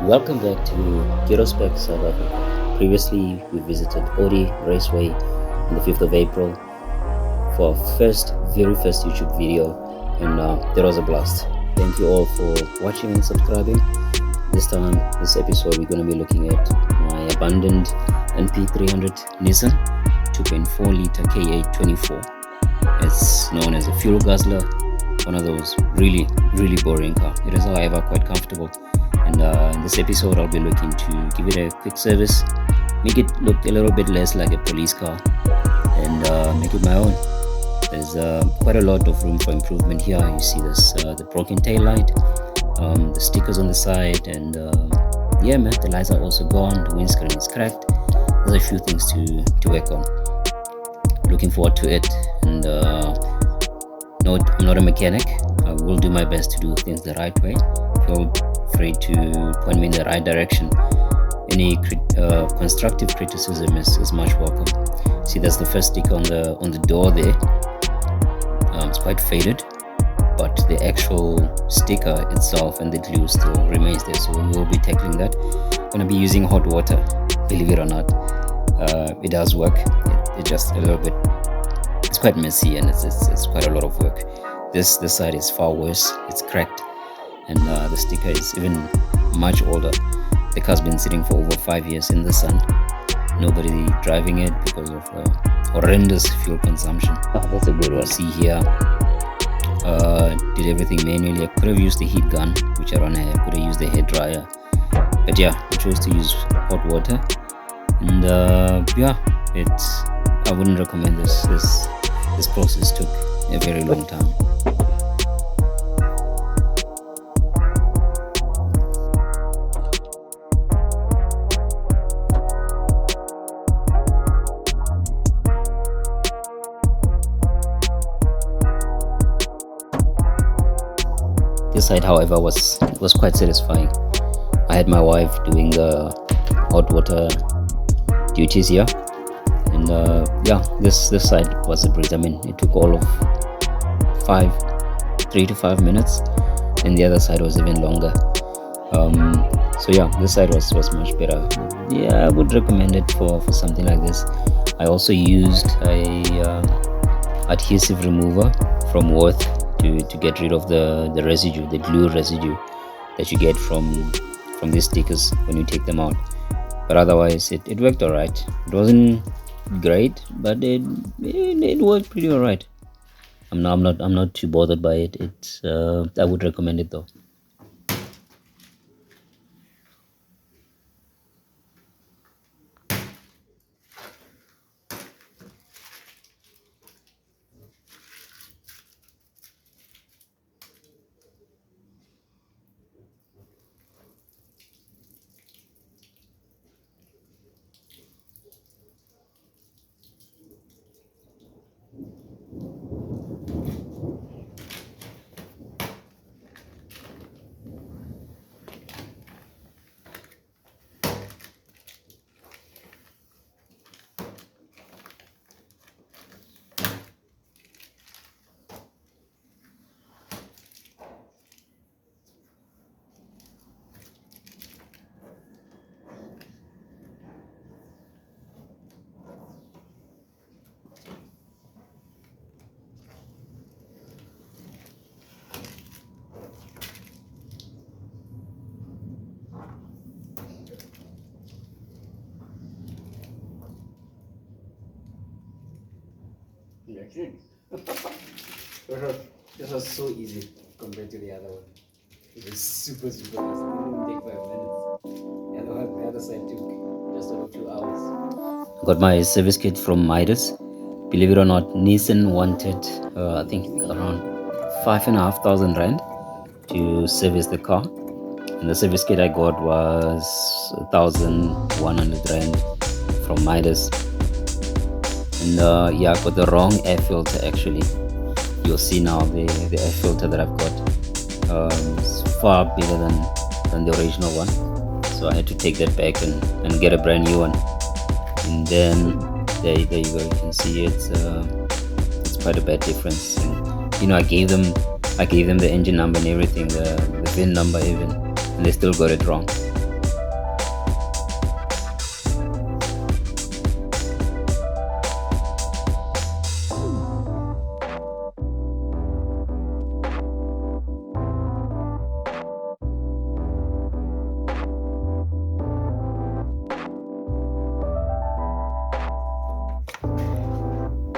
Welcome back to Spec South Africa. Previously, we visited Odi Raceway on the 5th of April for our very first YouTube video, and that was a blast. Thank you all for watching and subscribing. This episode, we're going to be looking at my abandoned NP300 Nissan 2.4 liter K824. It's known as a fuel guzzler, one of those really boring car. It is, however, quite comfortable. And in this episode, I'll be looking to give it a quick service, make it look a little bit less like a police car, and make it my own. There's quite a lot of room for improvement here. You see this, the broken tail light, the stickers on the side, and yeah, man, the lights are also gone. The windscreen is cracked. There's a few things to work on. Looking forward to it. And no, I'm not a mechanic. I will do my best to do things the right way. Feel free to point me in the right direction. Any constructive criticism is much welcome. See, that's the first sticker on the door there. It's quite faded, but the actual sticker itself and the glue still remains there, so we will be tackling that. I'm gonna be using hot water, believe it or not. It does work. It just a little bit, it's quite messy, and it's quite a lot of work. This side is far worse. It's cracked, and the sticker is even much older. The car's been sitting for over 5 years in the sun. Nobody driving it because of horrendous fuel consumption. That's a good one. See here, did everything manually. I could have used the heat gun, which I don't have. Could have used the hair dryer, but yeah, I chose to use hot water. And yeah, I wouldn't recommend this. This process took a very long time. This side, however, was quite satisfying. I had my wife doing the hot water duties here, and yeah, this side was a breeze. I mean, it took all of 3 to 5 minutes, and the other side was even longer. So yeah, this side was much better. Yeah, I would recommend it for something like this. I also used a adhesive remover from Worth to get rid of the residue, the glue residue that you get from these stickers when you take them out. But otherwise, it worked alright. It wasn't great, but it worked pretty alright. I'm not too bothered by it. I would recommend it though. This was so easy compared to the other one. It was super fast. It didn't take 5 minutes. The other side took just over 2 hours. Got my service kit from Midas. Believe it or not, Nissan wanted I think around 5,500 rand to service the car, and the service kit I got was 1,100 rand from Midas. And yeah, I got the wrong air filter actually. You'll see now the air filter that I've got is far bigger than the original one, so I had to take that back and get a brand new one. And then there you go, you can see it's quite a bad difference. And you know, I gave them the engine number and everything, the VIN number even, and they still got it wrong.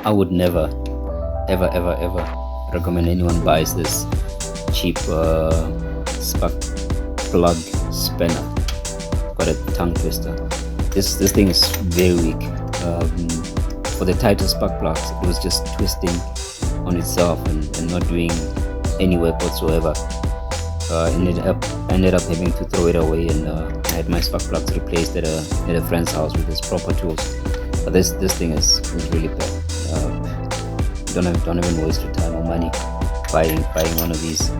I would never ever recommend anyone buys this cheap spark plug spanner. Got a tongue twister. This thing is very weak. For the tighter spark plugs, it was just twisting on itself and not doing any work whatsoever. Ended up having to throw it away, and I had my spark plugs replaced at a friend's house with its proper tools. But this thing is really bad. Don't even waste your time or money buying one of these.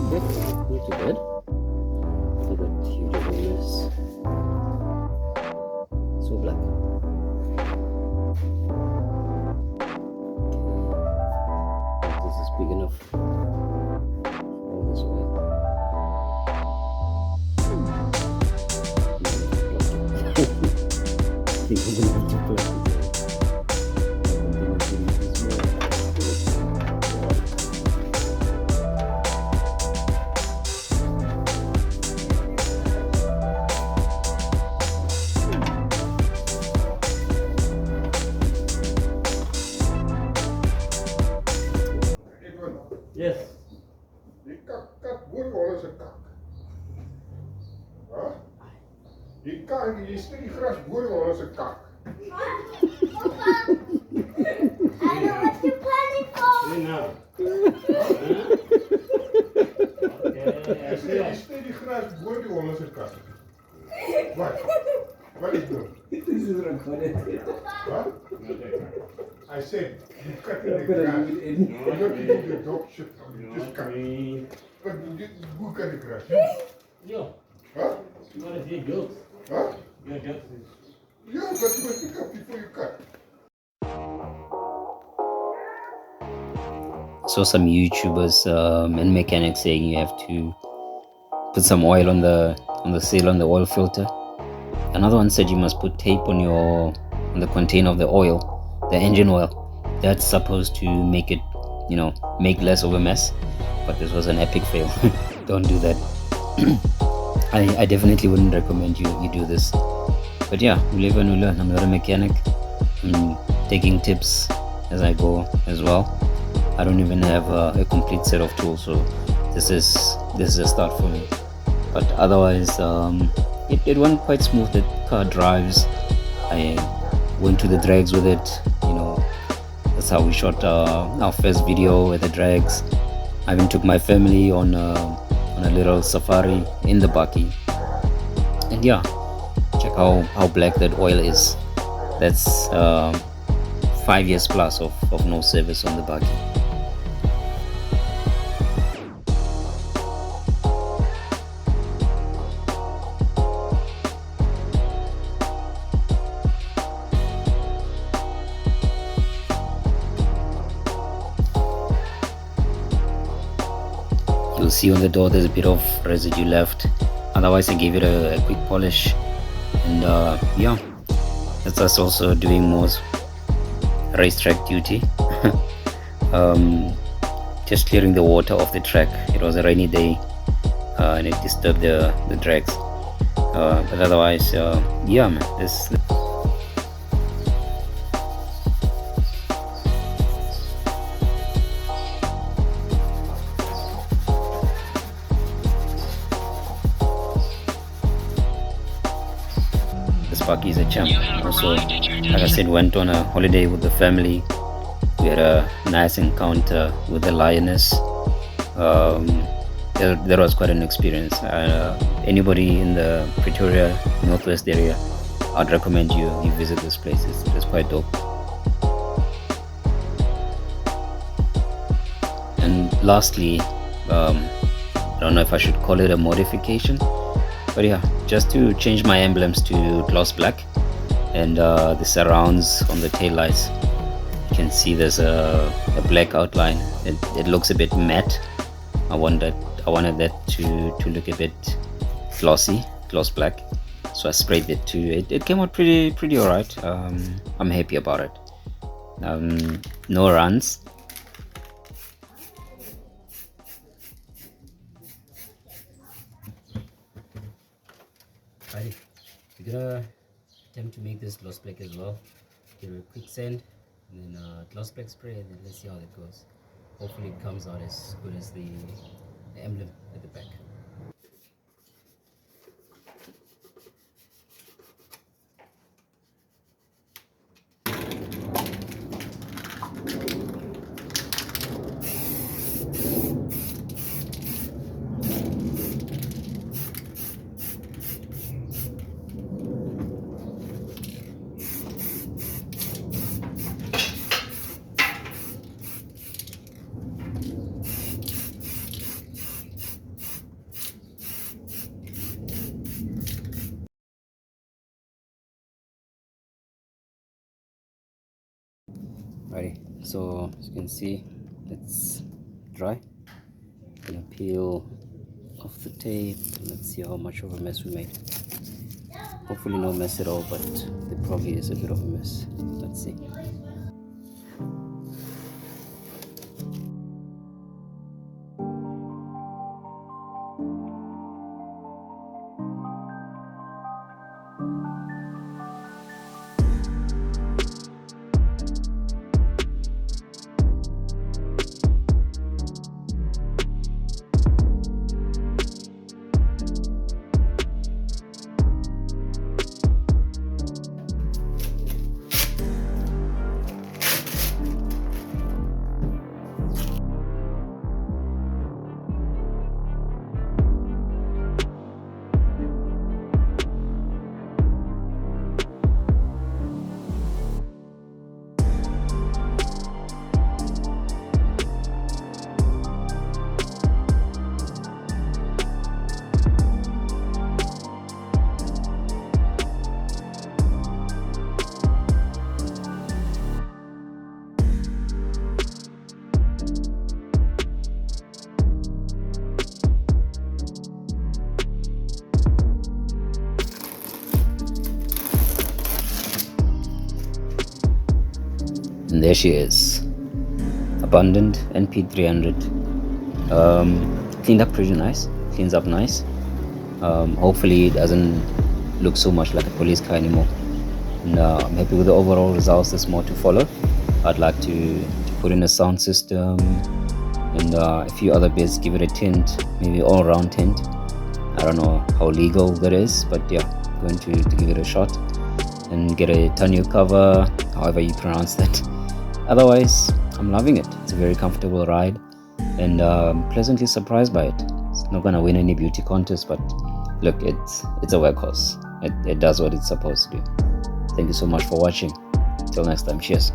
Not too bad. Look at huge areas. So black. This is big enough. All this way. I think I'm gonna have to plug it. Yes. Die kak boerbal is 'n kak. Hæ? Die kak, die steek die gras boerbal is 'n kak. Papa, I know what you're planning for. See now. Die steek die gras boerbal is 'n kak. Wat? Wat is dit? This is recorded. Huh? I said, you cut in I'm the gonna grass. leave it in. You're not eating the dog shit. You just cut. But who cut the grass? Yo, Huh? you want to see jokes? Huh? Your jokes is... Yeah, but you must pick up before you cut. Saw some YouTubers and mechanics saying you have to put some oil on the seal on the oil filter. Another one said you must put tape on the container of the oil, the engine oil. That's supposed to make it, make less of a mess. But this was an epic fail. Don't do that. I definitely wouldn't recommend you do this. But yeah, we live and we learn. I'm not a mechanic. I'm taking tips as I go as well. I don't even have a complete set of tools, so this is a start for me. But otherwise, it went quite smooth. The car drives. I went to the drags with it. That's how we shot our first video with the drags. I even took my family on a little safari in the Bakkie. And yeah, check how black that oil is. That's 5 years plus of no service on the Bakkie. You'll see on the door there's a bit of residue left. Otherwise I gave it a quick polish, and yeah, that's us also doing more racetrack duty. Just clearing the water off the track. It was a rainy day and it disturbed the drags, but otherwise yeah man, this Bakkie is a champ. Also, like I said, went on a holiday with the family. We had a nice encounter with the lioness. That was quite an experience. Anybody in the Pretoria Northwest area, I'd recommend you visit this place. It's quite dope. And lastly, I don't know if I should call it a modification, but yeah, just to change my emblems to gloss black, and the surrounds on the tail lights. You can see there's a black outline. It looks a bit matte. I wanted that to look a bit gloss black, so I sprayed it too. It came out pretty alright. I'm happy about it. No runs. Alrighty, we're gonna attempt to make this gloss black as well. Give it a quick sand, and then gloss black spray, and then let's see how that goes. Hopefully it comes out as good as the emblem at the back. Alrighty, so as you can see, it's dry. I'm gonna peel off the tape. Let's see how much of a mess we made. Hopefully no mess at all, but there probably is a bit of a mess. Let's see. And there she is, abundant NP300. Cleaned up pretty nice, cleans up nice. Hopefully it doesn't look so much like a police car anymore. And I'm happy with the overall results. There's more to follow. I'd like to put in a sound system and a few other bits, give it a tint, maybe all round tint. I don't know how legal that is, but yeah, going to give it a shot and get a tonneau cover, however you pronounce that. Otherwise, I'm loving it. It's a very comfortable ride, and pleasantly surprised by it. It's not gonna win any beauty contest, but look, it's a workhorse. It does what it's supposed to do. Thank you so much for watching. Till next time, cheers.